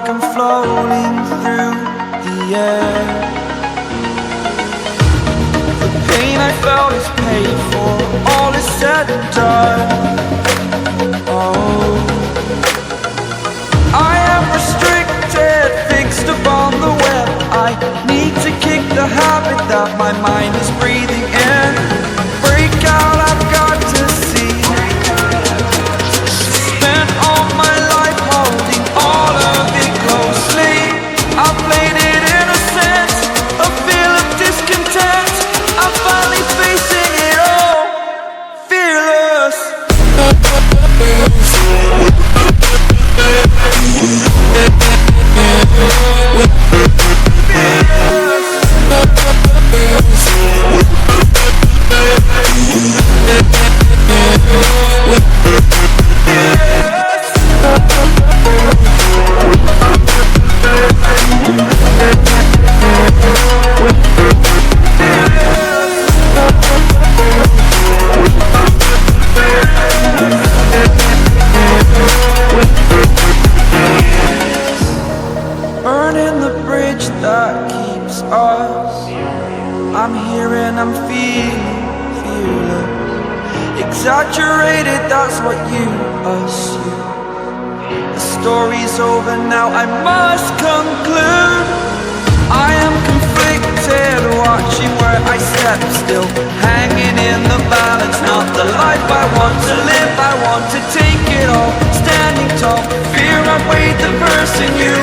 like I'm floating through the air. The pain I felt is paid for, all is said and done. Oh, I am restricted, fixed upon the web. I need to kick the habit that my mind is breathing in. Break out, I've got to see. Spent all my life holding all of it closely. I played it innocent, a feel of discontent. I'm finally facing it all, fearless. Burning the bridge that keeps us. I'm here and I'm feeling fearless. Exaggerated, that's what you assume. The story's over now, I must conclude. I am conflicted, watching where I step still, hanging in the balance. Not the life I want to live, I want to take it all. Standing tall, fear I weighed the person you